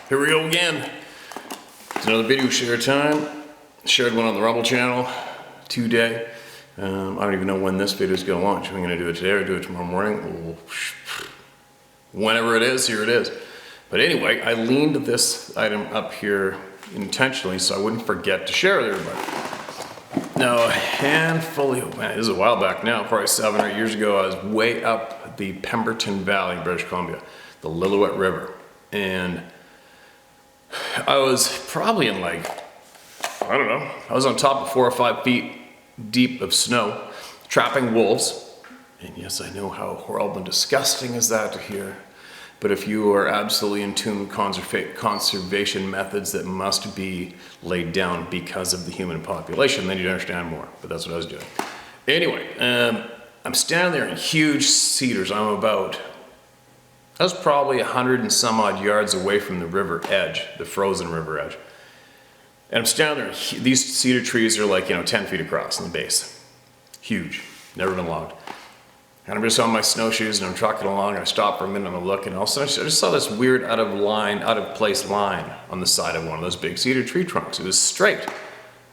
Here we go again. It's another video share time. Shared one on the Rumble channel today. I don't even know when this video is going to launch. I'm going to do it today or do it tomorrow morning. Whenever it is, here it is. But anyway, I leaned this item up here intentionally so I wouldn't forget to share with everybody. Now, a handful of, man, this is a while back now, probably 7 or 8 years ago, I was way up the Pemberton Valley, British Columbia, the Lillooet River. And I was probably in I was on top of 4 or 5 feet deep of snow, trapping wolves. And yes, I know how horrible and disgusting is that to hear. But if you are absolutely in tune with conservation methods that must be laid down because of the human population, then you'd understand more. But that's what I was doing. Anyway, I'm standing there in huge cedars. I was probably 100 and some odd yards away from the river edge, the frozen river edge. And I'm standing there, these cedar trees are 10 feet across in the base. Huge, never been logged. And I'm just on my snowshoes and I'm trucking along and I stop for a minute and I look and all of a sudden I just saw this weird out of place line on the side of one of those big cedar tree trunks. It was straight,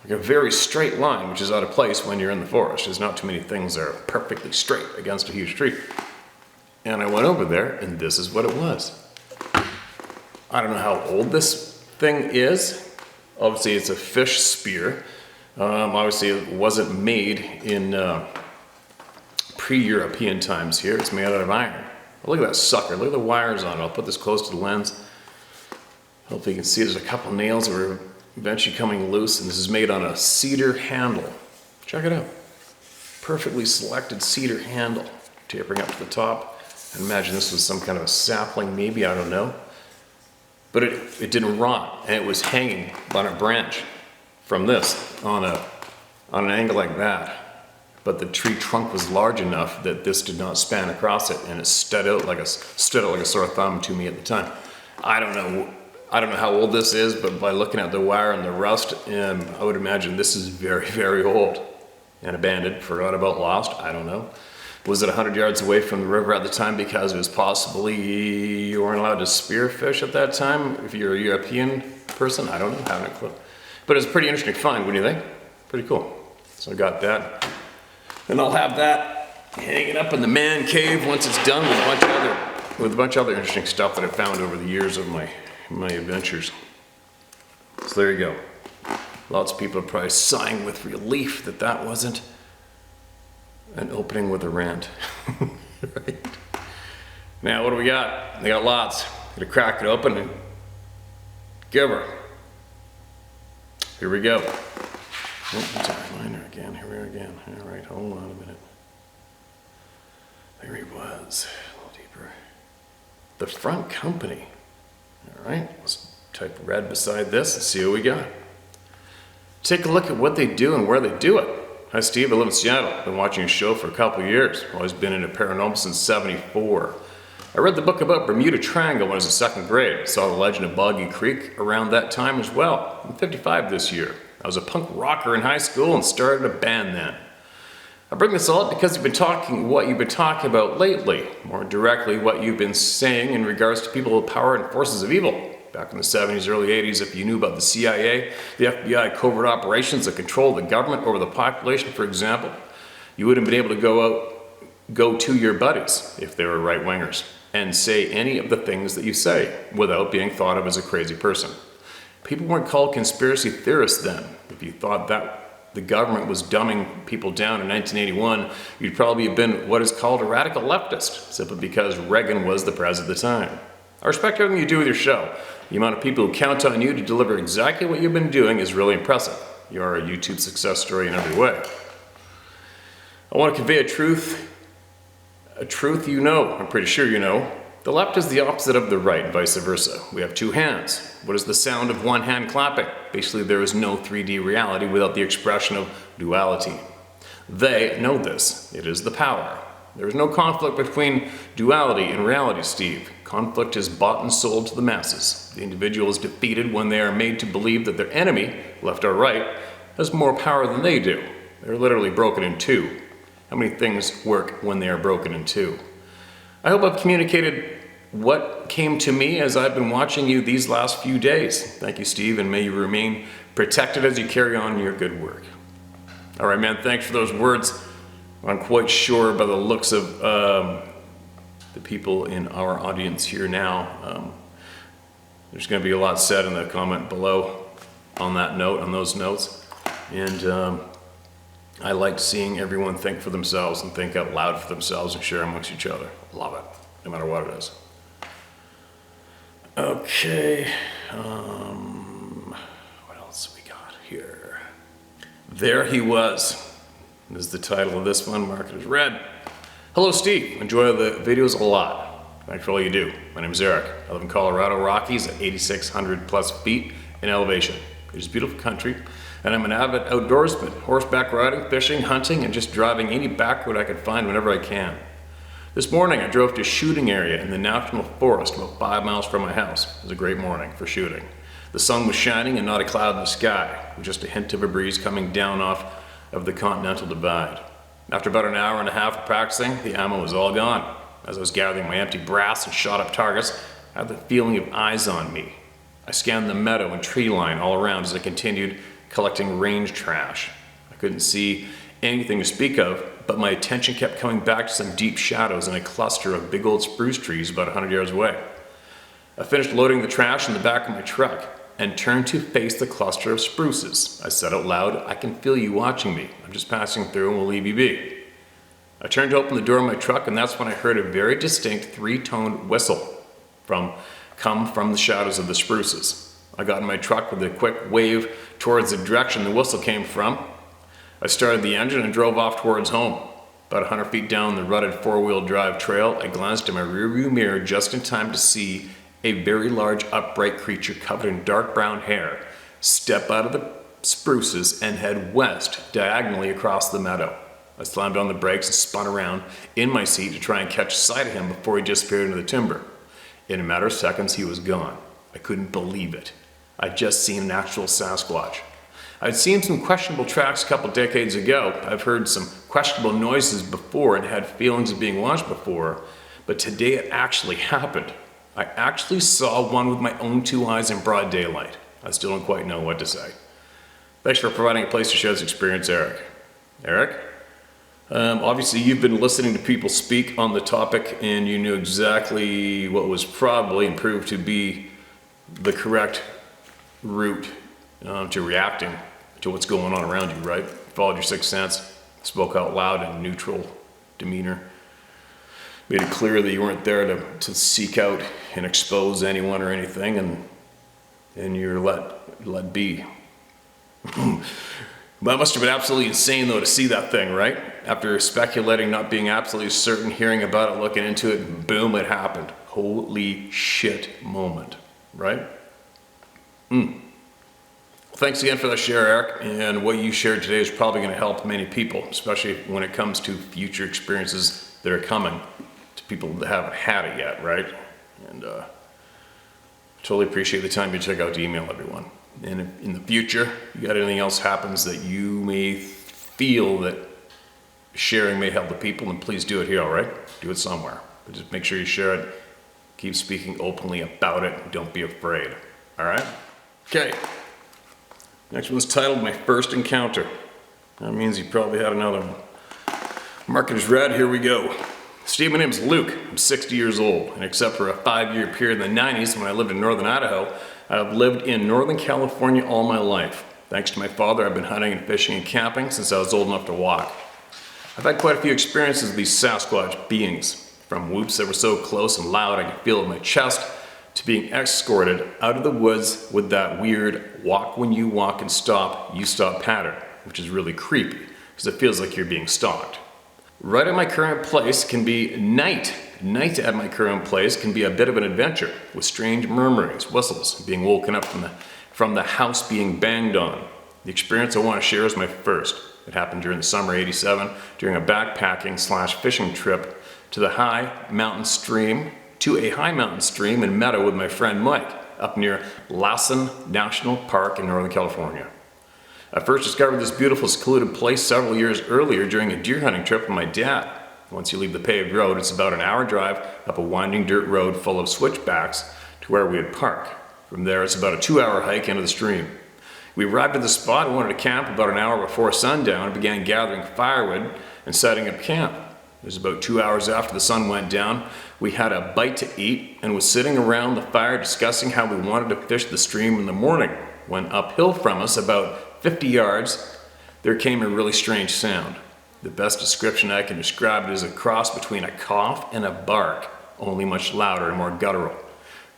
like a very straight line, which is out of place when you're in the forest. There's not too many things that are perfectly straight against a huge tree. And I went over there and this is what it was. I don't know how old this thing is. Obviously it's a fish spear. Obviously it wasn't made in pre-European times here. It's made out of iron. Oh, look at that sucker. Look at the wires on it. I'll put this close to the lens. Hopefully you can see there's a couple nails that are eventually coming loose, and this is made on a cedar handle. Check it out. Perfectly selected cedar handle. Tapering up to the top. I imagine this was some kind of a sapling, maybe, I don't know. But it didn't rot, and it was hanging on a branch from this on an angle like that. But the tree trunk was large enough that this did not span across it, and it stood out like a sore thumb to me at the time. I don't know how old this is, but by looking at the wire and the rust, I would imagine this is very, very old and abandoned, forgot about, lost. I don't know. Was it 100 yards away from the river at the time because it was possibly you weren't allowed to spearfish at that time if you're a European person? I don't know. I haven't a clue. But it's a pretty interesting find, wouldn't you think? Pretty cool. So I got that. And I'll have that hanging up in the man cave once it's done with a bunch of other interesting stuff that I've found over the years of my adventures. So there you go. Lots of people are probably sighing with relief that wasn't an opening with a rant. Right? Now what do we got? We got lots. Gonna crack it open and give her. Here we go. Oh, it's a reminder again. Here we are again. All right, hold on a minute. There he was, a little deeper. The front company. All right, let's type red beside this and see what we got. Take a look at what they do and where they do it. Hi Steve, I live in Seattle. Been watching your show for a couple of years. Always been into paranormal since '74. I read the book about Bermuda Triangle when I was in 2nd grade. Saw the legend of Boggy Creek around that time as well. I'm 55 this year. I was a punk rocker in high school and started a band then. I bring this all up because what you've been talking about lately, more directly what you've been saying in regards to people with power and forces of evil. Back in the 70s, early 80s, if you knew about the CIA, the FBI covert operations that control the government over the population, for example, you wouldn't have been able to go to your buddies, if they were right-wingers, and say any of the things that you say without being thought of as a crazy person. People weren't called conspiracy theorists then. If you thought that the government was dumbing people down in 1981, you'd probably have been what is called a radical leftist, simply because Reagan was the president at the time. I respect everything you do with your show. The amount of people who count on you to deliver exactly what you've been doing is really impressive. You are a YouTube success story in every way. I want to convey a truth you know, I'm pretty sure you know. The left is the opposite of the right, and vice versa. We have 2 hands. What is the sound of one hand clapping? Basically, there is no 3D reality without the expression of duality. They know this. It is the power. There is no conflict between duality and reality, Steve. Conflict is bought and sold to the masses. The individual is defeated when they are made to believe that their enemy, left or right, has more power than they do. They're literally broken in two. How many things work when they are broken in two? I hope I've communicated what came to me as I've been watching you these last few days. Thank you, Steve, and may you remain protected as you carry on your good work. All right, man, thanks for those words. I'm quite sure by the looks of the people in our audience here now, there's going to be a lot said in the comment below on that note, on those notes. And I like seeing everyone think for themselves and think out loud for themselves and share amongst each other. Love it, no matter what it is. Okay, what else we got here? There he was. This is the title of this one, marked as red. Hello, Steve. Enjoy the videos a lot. Thanks for all you do. My name is Eric. I live in Colorado Rockies at 8,600 plus feet in elevation. It is beautiful country, and I'm an avid outdoorsman, horseback riding, fishing, hunting, and just driving any back road I can find whenever I can. This morning I drove to a shooting area in the National Forest about 5 miles from my house. It was a great morning for shooting. The sun was shining and not a cloud in the sky, with just a hint of a breeze coming down off of the Continental Divide. After about an hour and a half of practicing, the ammo was all gone. As I was gathering my empty brass and shot up targets, I had the feeling of eyes on me. I scanned the meadow and tree line all around as I continued collecting range trash. I couldn't see anything to speak of, but my attention kept coming back to some deep shadows in a cluster of big old spruce trees about 100 yards away. I finished loading the trash in the back of my truck and turned to face the cluster of spruces. I said out loud, "I can feel you watching me. I'm just passing through and will leave you be." I turned to open the door of my truck, and that's when I heard a very distinct three-toned whistle come from the shadows of the spruces. I got in my truck with a quick wave towards the direction the whistle came from. I started the engine and drove off towards home. About 100 feet down the rutted four-wheel drive trail, I glanced in my rearview mirror just in time to see a very large upright creature covered in dark brown hair step out of the spruces and head west diagonally across the meadow. I slammed on the brakes and spun around in my seat to try and catch sight of him before he disappeared into the timber. In a matter of seconds, he was gone. I couldn't believe it. I'd just seen an actual Sasquatch. I'd seen some questionable tracks a couple decades ago. I've heard some questionable noises before and had feelings of being watched before, but today it actually happened. I actually saw one with my own two eyes in broad daylight. I still don't quite know what to say. Thanks for providing a place to share this experience, Eric. Eric? Obviously you've been listening to people speak on the topic and you knew exactly what was probably and proved to be the correct route to reacting to what's going on around you, right? Followed your sixth sense, spoke out loud in neutral demeanor, made it clear that you weren't there to seek out and expose anyone or anything, and you're let be. That must have been absolutely insane though to see that thing, right? After speculating, not being absolutely certain, hearing about it, looking into it, and boom, it happened. Holy shit moment, right? Thanks again for the share, Eric, and what you shared today is probably going to help many people, especially when it comes to future experiences that are coming to people that haven't had it yet, right? And totally appreciate the time you took out to email everyone. And if in the future you got anything else happens that you may feel that sharing may help the people, then please do it here, all right? Do it somewhere. But just make sure you share it. Keep speaking openly about it. Don't be afraid, all right? Okay. Next one's titled My First Encounter. That means you probably had another one. Market is red, here we go. Steve, my name's Luke. I'm 60 years old, and except for a 5-year period in the 90s when I lived in northern Idaho, I've lived in Northern California all my life. Thanks to my father, I've been hunting and fishing and camping since I was old enough to walk. I've had quite a few experiences with these Sasquatch beings, from whoops that were so close and loud I could feel it in my chest, to being escorted out of the woods with that weird walk when you walk and stop, you stop pattern, which is really creepy because it feels like you're being stalked. Right at my current place can be night. Night at my current place can be a bit of an adventure with strange murmurings, whistles, being woken up from the house being banged on. The experience I want to share is my first. It happened during the summer '87 during a backpacking / fishing trip to a high mountain stream and meadow with my friend Mike up near Lassen National Park in Northern California. I first discovered this beautiful secluded place several years earlier during a deer hunting trip with my dad. Once you leave the paved road, it's about an hour drive up a winding dirt road full of switchbacks to where we would park. From there, it's about a 2-hour hike into the stream. We arrived at the spot and wanted to camp about an hour before sundown and began gathering firewood and setting up camp. It was about 2 hours after the sun went down. We had a bite to eat and was sitting around the fire discussing how we wanted to fish the stream in the morning, when uphill from us, about 50 yards, there came a really strange sound. The best description I can describe it is a cross between a cough and a bark, only much louder and more guttural.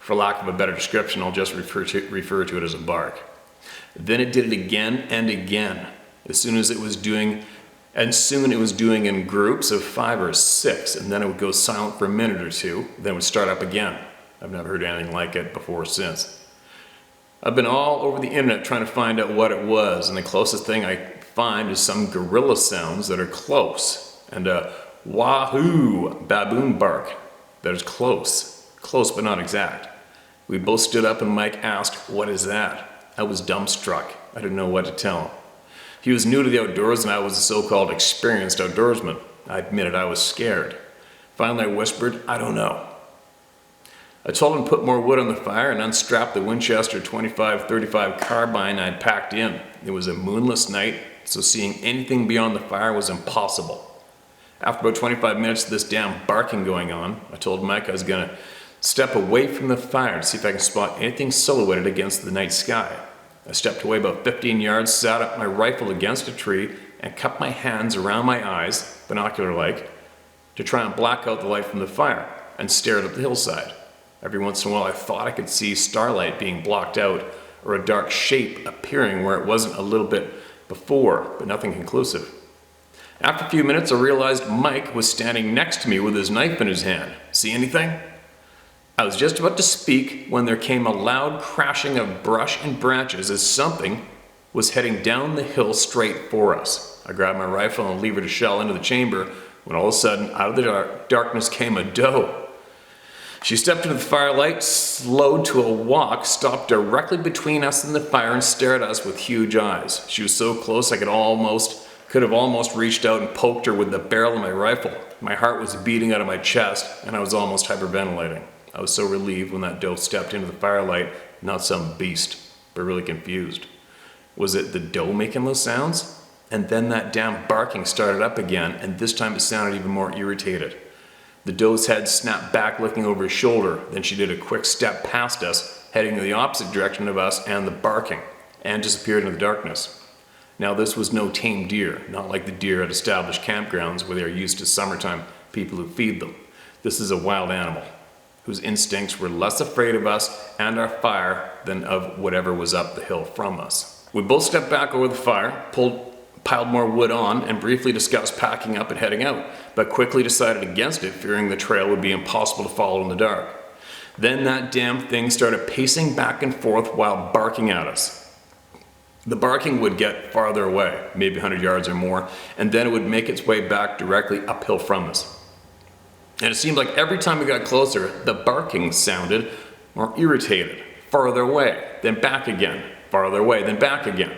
For lack of a better description, I'll just refer to it as a bark. Then it did it again and again. Soon it was doing in groups of 5 or 6, and then it would go silent for a minute or two, then it would start up again. I've never heard anything like it before or since. I've been all over the internet trying to find out what it was, and the closest thing I find is some gorilla sounds that are close, and a wahoo baboon bark that is close but not exact. We both stood up and Mike asked, "What is that?" I was dumbstruck. I didn't know what to tell him. He was new to the outdoors and I was a so-called experienced outdoorsman. I admitted I was scared. Finally I whispered, "I don't know." I told him to put more wood on the fire and unstrap the Winchester 25-35 carbine I'd packed in. It was a moonless night, so seeing anything beyond the fire was impossible. After about 25 minutes of this damn barking going on, I told Mike I was gonna step away from the fire to see if I can spot anything silhouetted against the night sky. I stepped away about 15 yards, sat up my rifle against a tree, and cupped my hands around my eyes, binocular-like, to try and black out the light from the fire, and stared up the hillside. Every once in a while I thought I could see starlight being blocked out, or a dark shape appearing where it wasn't a little bit before, but nothing conclusive. After a few minutes I realized Mike was standing next to me with his knife in his hand. "See anything?" I was just about to speak when there came a loud crashing of brush and branches as something was heading down the hill straight for us. I grabbed my rifle and levered a shell into the chamber when all of a sudden, out of the darkness came a doe. She stepped into the firelight, slowed to a walk, stopped directly between us and the fire and stared at us with huge eyes. She was so close I could have almost reached out and poked her with the barrel of my rifle. My heart was beating out of my chest and I was almost hyperventilating. I was so relieved when that doe stepped into the firelight, not some beast, but really confused. Was it the doe making those sounds? And then that damn barking started up again, and this time it sounded even more irritated. The doe's head snapped back looking over his shoulder, then she did a quick step past us, heading in the opposite direction of us and the barking, and disappeared into the darkness. Now this was no tame deer, not like the deer at established campgrounds where they are used to summertime people who feed them. This is a wild animal, whose instincts were less afraid of us and our fire than of whatever was up the hill from us. We both stepped back over the fire, piled more wood on, and briefly discussed packing up and heading out, but quickly decided against it, fearing the trail would be impossible to follow in the dark. Then that damn thing started pacing back and forth while barking at us. The barking would get farther away, maybe 100 yards or more, and then it would make its way back directly uphill from us. And it seemed like every time we got closer, the barking sounded more irritated. Farther away, then back again. Farther away, then back again.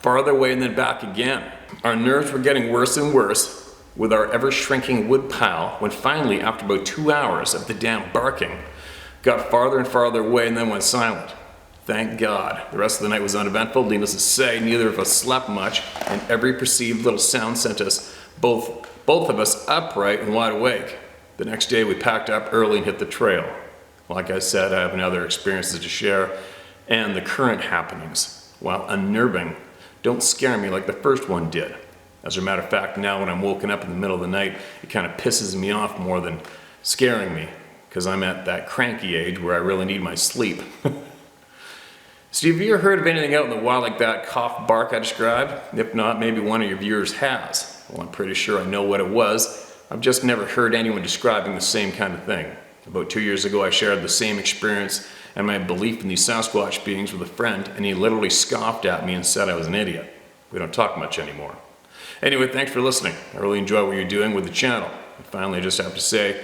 Farther away and then back again. Our nerves were getting worse and worse with our ever-shrinking wood pile when finally, after about 2 hours of the damn barking, got farther and farther away and then went silent. Thank God. The rest of the night was uneventful. Needless to say, neither of us slept much, and every perceived little sound sent us both of us upright and wide awake. The next day we packed up early and hit the trail. Like I said, I have other experiences to share, and the current happenings, while unnerving, don't scare me like the first one did. As a matter of fact, now when I'm woken up in the middle of the night, it kind of pisses me off more than scaring me, because I'm at that cranky age where I really need my sleep. Steve, have you ever heard of anything out in the wild like that cough bark I described? If not, maybe one of your viewers has. Well, I'm pretty sure I know what it was. I've just never heard anyone describing the same kind of thing. About 2 years ago, I shared the same experience and my belief in these Sasquatch beings with a friend, and he literally scoffed at me and said I was an idiot. We don't talk much anymore. Anyway, thanks for listening. I really enjoy what you're doing with the channel. And finally, I just have to say,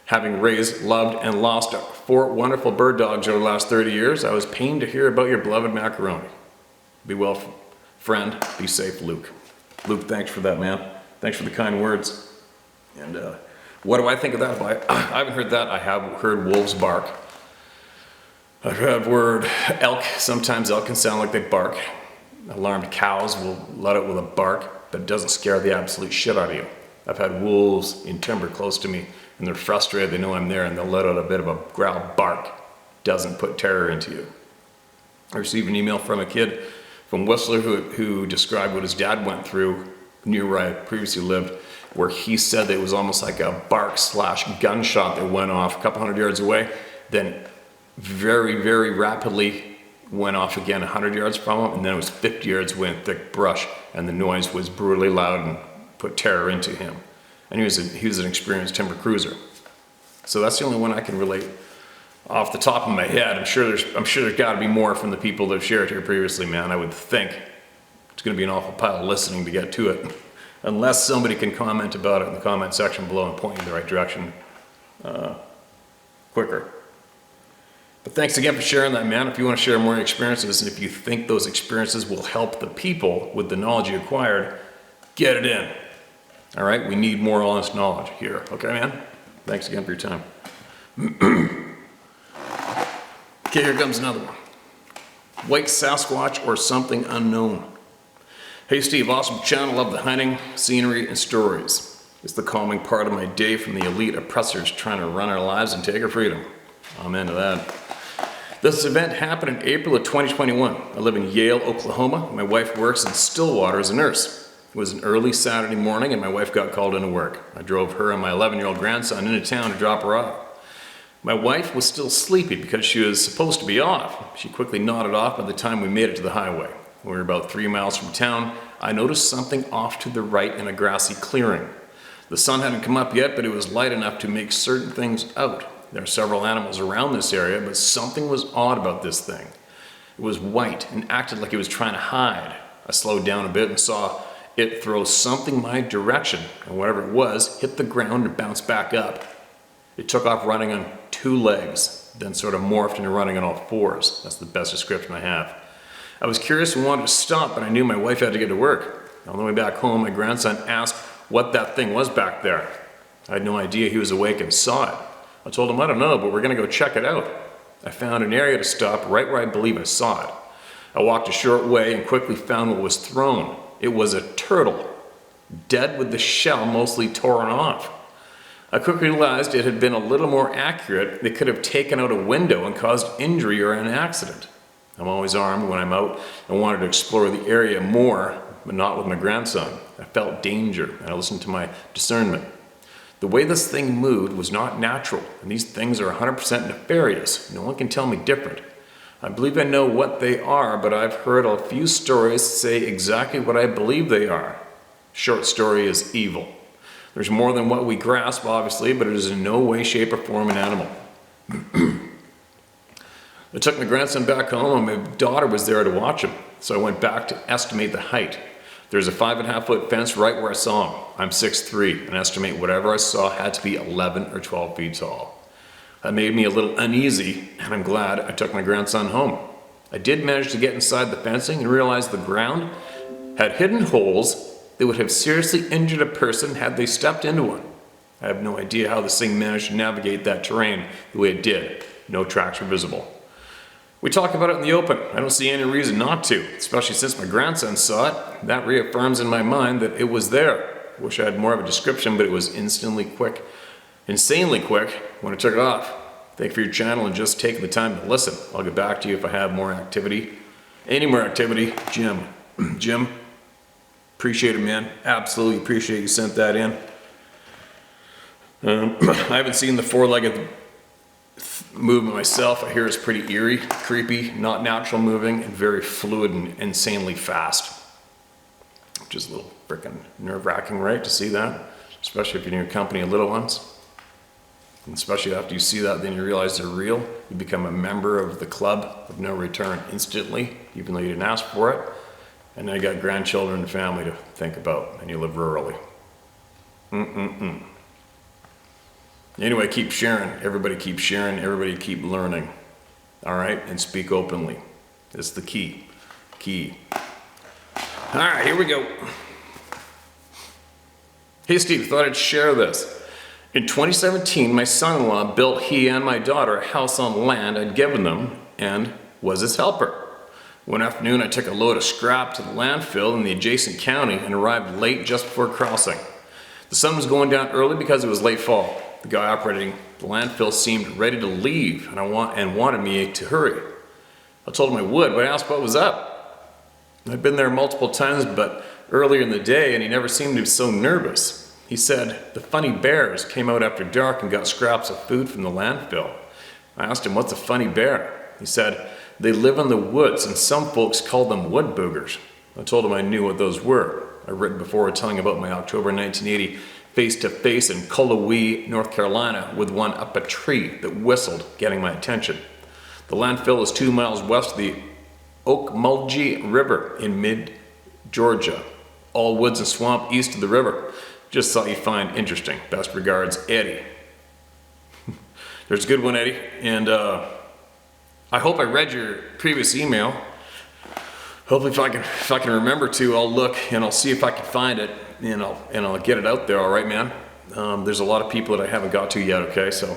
having raised, loved, and lost 4 wonderful bird dogs over the last 30 years, I was pained to hear about your beloved macaroni. Be well, friend. Be safe, Luke. Luke, thanks for that, man. Thanks for the kind words. And what do I think of that? I haven't heard that. I have heard wolves bark. I've heard elk. Sometimes elk can sound like they bark. Alarmed cows will let out with a bark, but it doesn't scare the absolute shit out of you. I've had wolves in timber close to me, and they're frustrated. They know I'm there, and they'll let out a bit of a growl bark. Doesn't put terror into you. I received an email from a kid from Whistler who described what his dad went through near where I previously lived, where he said that it was almost like a bark/gunshot that went off a couple hundred yards away, then very, very rapidly went off again 100 yards from him, and then it was 50 yards away in thick brush, and the noise was brutally loud and put terror into him. And he was an experienced timber cruiser. So that's the only one I can relate off the top of my head. I'm sure there's got to be more from the people that have shared here previously, man. I would think it's going to be an awful pile of listening to get to it, unless somebody can comment about it in the comment section below and point you in the right direction quicker. But thanks again for sharing that, man. If you want to share more experiences, and if you think those experiences will help the people with the knowledge you acquired, get it in. All right, we need more honest knowledge here. Okay, man? Thanks again for your time. Okay, here comes another one. White Sasquatch or something unknown. Hey Steve, awesome channel. Love the hunting, scenery, and stories. It's the calming part of my day from the elite oppressors trying to run our lives and take our freedom. Amen to that. This event happened in April of 2021. I live in Yale, Oklahoma. My wife works in Stillwater as a nurse. It was an early Saturday morning and my wife got called into work. I drove her and my 11-year-old grandson into town to drop her off. My wife was still sleepy because she was supposed to be off. She quickly nodded off by the time we made it to the highway. When we were about 3 miles from town, I noticed something off to the right in a grassy clearing. The sun hadn't come up yet, but it was light enough to make certain things out. There are several animals around this area, but something was odd about this thing. It was white and acted like it was trying to hide. I slowed down a bit and saw it throw something my direction, and whatever it was, hit the ground and bounced back up. It took off running on 2 legs, then sort of morphed into running on all 4s. That's the best description I have. I was curious and wanted to stop, but I knew my wife had to get to work. On the way back home, my grandson asked what that thing was back there. I had no idea he was awake and saw it. I told him, I don't know, but we're gonna go check it out. I found an area to stop right where I believe I saw it. I walked a short way and quickly found what was thrown. It was a turtle, dead with the shell mostly torn off. I quickly realized it had been a little more accurate. It could have taken out a window and caused injury or an accident. I'm always armed when I'm out and wanted to explore the area more, but not with my grandson. I felt danger and I listened to my discernment. The way this thing moved was not natural, and these things are 100% nefarious. No one can tell me different. I believe I know what they are, but I've heard a few stories say exactly what I believe they are. Short story is evil. There's more than what we grasp, obviously, but it is in no way, shape, or form an animal. I took my grandson back home and my daughter was there to watch him, so I went back to estimate the height. There's a 5.5-foot fence right where I saw him. I'm 6'3", and estimate whatever I saw had to be 11 or 12 feet tall. That made me a little uneasy, and I'm glad I took my grandson home. I did manage to get inside the fencing and realized the ground had hidden holes that would have seriously injured a person had they stepped into one. I have no idea how this thing managed to navigate that terrain the way it did. No tracks were visible. We talk about it in the open. I don't see any reason not to, especially since my grandson saw it. That reaffirms in my mind that it was there. Wish I had more of a description, but it was insanely quick when I took it off. Thank you for your channel and just taking the time to listen. I'll get back to you if I have more activity. Any more activity, Jim. Jim, appreciate it, man. Absolutely appreciate you sent that in. I haven't seen the 4-legged movement myself. I hear it's pretty eerie, creepy, not natural moving, and very fluid and insanely fast. Which is a little freaking nerve-wracking, right, to see that? Especially if you're in your company of little ones. And especially after you see that, then you realize they're real. You become a member of the club of no return instantly, even though you didn't ask for it. And now you got grandchildren and family to think about, and you live rurally. Anyway, keep sharing. Everybody keep sharing. Everybody keep learning. All right? And speak openly. It's the key. All right, here we go. Hey Steve, thought I'd share this. In 2017, my son-in-law built he and my daughter a house on land I'd given them and was his helper. One afternoon, I took a load of scrap to the landfill in the adjacent county and arrived late just before crossing. The sun was going down early because it was late fall. The guy operating the landfill seemed ready to leave and wanted me to hurry. I told him I would, but I asked what was up. I'd been there multiple times, but earlier in the day, and he never seemed to be so nervous. He said the funny bears came out after dark and got scraps of food from the landfill. I asked him, what's a funny bear? He said, they live in the woods and some folks call them wood boogers. I told him I knew what those were. I'd written before telling about my October 1980 face-to-face in Cullowhee, North Carolina with one up a tree that whistled, getting my attention. The landfill is 2 miles west of the Ocmulgee River in mid-Georgia. All woods and swamp east of the river. Just thought you'd find interesting. Best regards, Eddie. There's a good one, Eddie. And I hope I read your previous email. Hopefully if I can remember to, I'll look and I'll see if I can find it and I'll get it out there, all right, man? There's a lot of people that I haven't got to yet, okay? So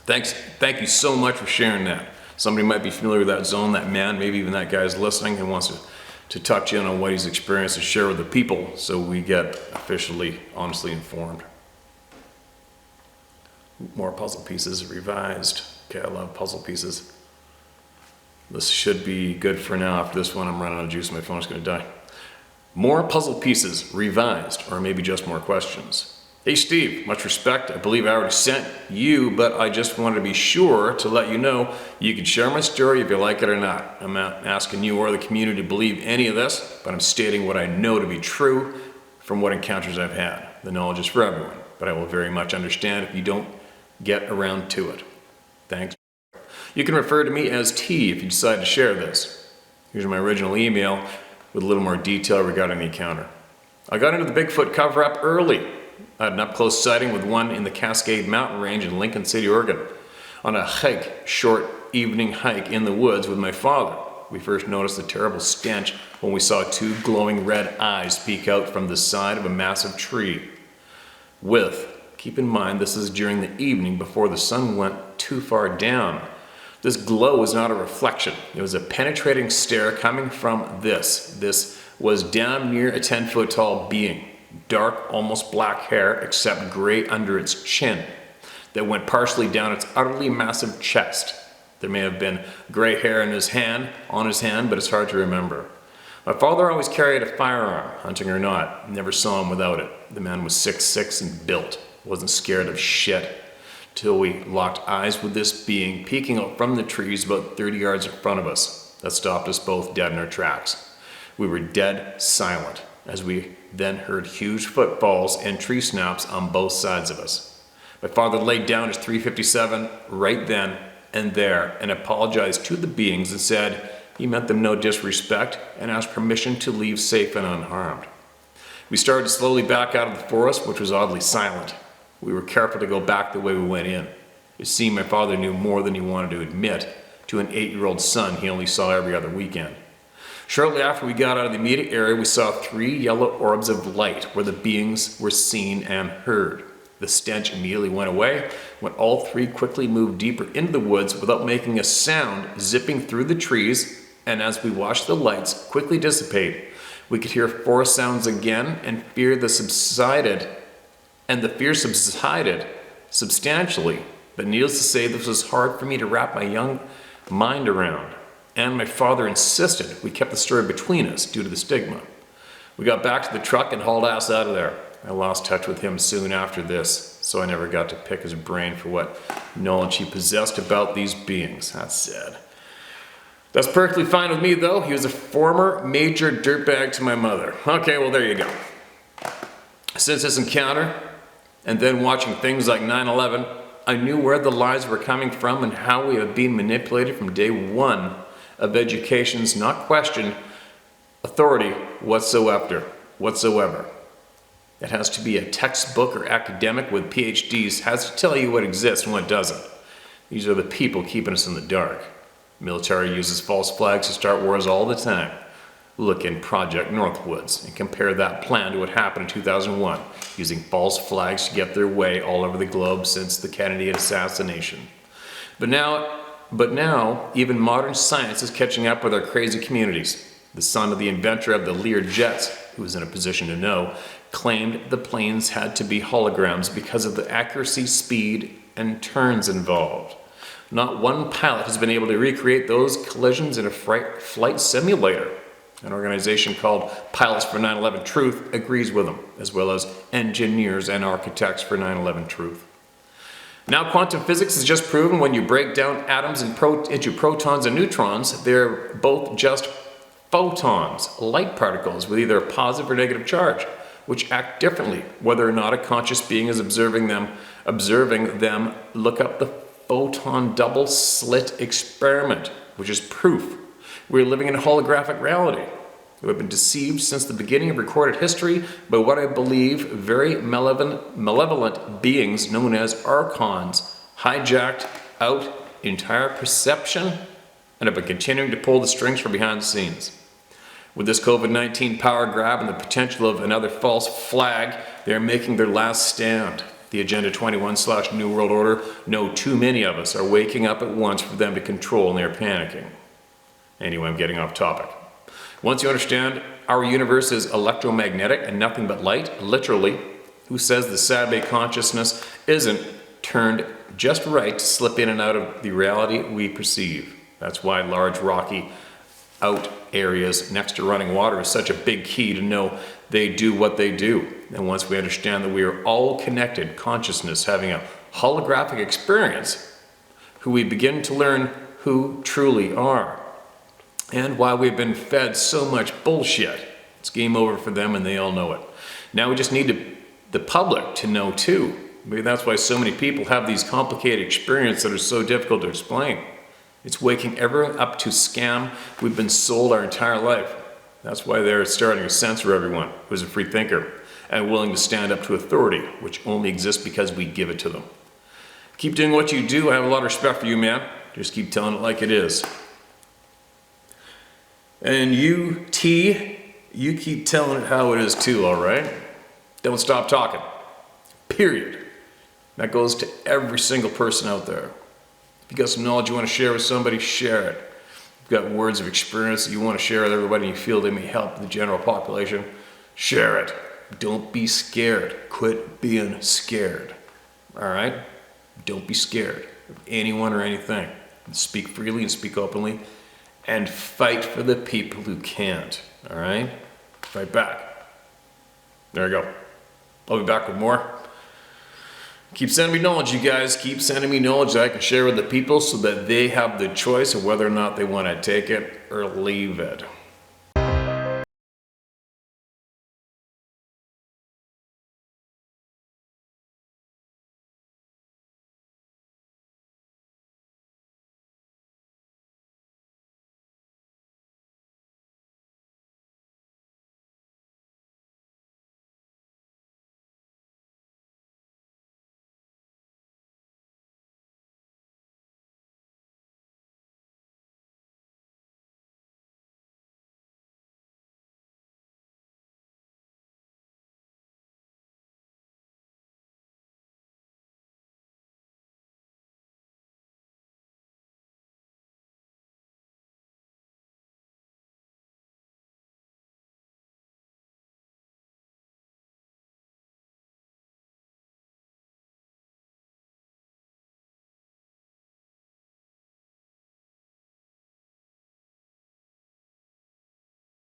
thank you so much for sharing that. Somebody might be familiar with that zone, that man, maybe even that guy's listening and wants to touch in on what he's experienced and share with the people so we get officially, honestly informed. More puzzle pieces revised. Okay, I love puzzle pieces. This should be good for now. After this one, I'm running out of juice. My phone's going to die. More puzzle pieces revised, or maybe just more questions. Hey Steve, much respect. I believe I already sent you, but I just wanted to be sure to let you know you can share my story if you like it or not. I'm not asking you or the community to believe any of this, but I'm stating what I know to be true from what encounters I've had. The knowledge is for everyone, but I will very much understand if you don't get around to it. Thanks. You can refer to me as T if you decide to share this. Here's my original email with a little more detail regarding the encounter. I got into the Bigfoot cover-up early. I had an up-close sighting with one in the Cascade Mountain Range in Lincoln City, Oregon. On a short evening hike in the woods with my father. We first noticed the terrible stench when we saw two glowing red eyes peek out from the side of a massive tree. Keep in mind this is during the evening before the sun went too far down. This glow was not a reflection. It was a penetrating stare coming from this. This was damn near a 10-foot tall being. Dark, almost black hair, except gray under its chin, that went partially down its utterly massive chest. There may have been gray hair on his hand, but it's hard to remember. My father always carried a firearm, hunting or not. Never saw him without it. The man was 6'6" and built. Wasn't scared of shit. Till we locked eyes with this being peeking out from the trees about 30 yards in front of us. That stopped us both dead in our tracks. We were dead silent, as we then heard huge footfalls and tree snaps on both sides of us. My father laid down his .357 right then and there and apologized to the beings and said he meant them no disrespect and asked permission to leave safe and unharmed. We started to slowly back out of the forest, which was oddly silent. We were careful to go back the way we went in. It seemed my father knew more than he wanted to admit to an 8-year-old son he only saw every other weekend. Shortly after we got out of the immediate area, we saw 3 yellow orbs of light where the beings were seen and heard. The stench immediately went away when all 3 quickly moved deeper into the woods without making a sound, zipping through the trees, and as we watched the lights quickly dissipate, we could hear forest sounds again and the fear subsided substantially. But needless to say, this was hard for me to wrap my young mind around. And my father insisted we kept the story between us due to the stigma. We got back to the truck and hauled ass out of there. I lost touch with him soon after this, so I never got to pick his brain for what knowledge he possessed about these beings. That's sad. That's perfectly fine with me, though. He was a former major dirtbag to my mother. Okay, well, there you go. Since this encounter, and then watching things like 9/11, I knew where the lies were coming from and how we have been manipulated from day one of education's not questioned authority whatsoever. It has to be a textbook or academic with PhDs has to tell you what exists and what doesn't. These are the people keeping us in the dark. Military uses false flags to start wars all the time. look in Project Northwoods and compare that plan to what happened in 2001, using false flags to get their way all over the globe since the Kennedy assassination. But now, even modern science is catching up with our crazy communities. The son of the inventor of the Lear jets, who was in a position to know, claimed the planes had to be holograms because of the accuracy, speed, and turns involved. Not one pilot has been able to recreate those collisions in a flight simulator. An organization called Pilots for 9/11 Truth agrees with them, as well as engineers and architects for 9/11 Truth. Now quantum physics has just proven when you break down atoms into protons and neutrons, they're both just photons, light particles with either a positive or negative charge, which act differently whether or not a conscious being is observing them. Look up the photon double slit experiment, which is proof we're living in a holographic reality. We have been deceived since the beginning of recorded history by what I believe very malevolent beings known as archons hijacked out entire perception and have been continuing to pull the strings from behind the scenes. With this COVID-19 power grab and the potential of another false flag, they are making their last stand. The Agenda 21/New World Order know too many of us are waking up at once for them to control, and they're panicking. Anyway, I'm getting off topic. Once you understand our universe is electromagnetic and nothing but light, literally, who says the Saturday consciousness isn't turned just right to slip in and out of the reality we perceive? That's why large rocky out areas next to running water is such a big key to know they do what they do. And once we understand that we are all connected, consciousness having a holographic experience, who we begin to learn who truly are. And why we've been fed so much bullshit. It's game over for them and they all know it. Now we just need the public to know too. Maybe that's why so many people have these complicated experiences that are so difficult to explain. It's waking everyone up to scam we've been sold our entire life. That's why they're starting to censor everyone who's a free thinker and willing to stand up to authority, which only exists because we give it to them. Keep doing what you do. I have a lot of respect for you, man. Just keep telling it like it is. And you, T, you keep telling it how it is too, all right? Don't stop talking. Period. That goes to every single person out there. If you got some knowledge you want to share with somebody, share it. If you've got words of experience that you want to share with everybody and you feel they may help the general population, share it. Don't be scared. Quit being scared. All right? Don't be scared of anyone or anything. Speak freely and speak openly. And fight for the people who can't. All right? Fight back. There you go. I'll be back with more. Keep sending me knowledge, you guys. Keep sending me knowledge that I can share with the people so that they have the choice of whether or not they want to take it or leave it.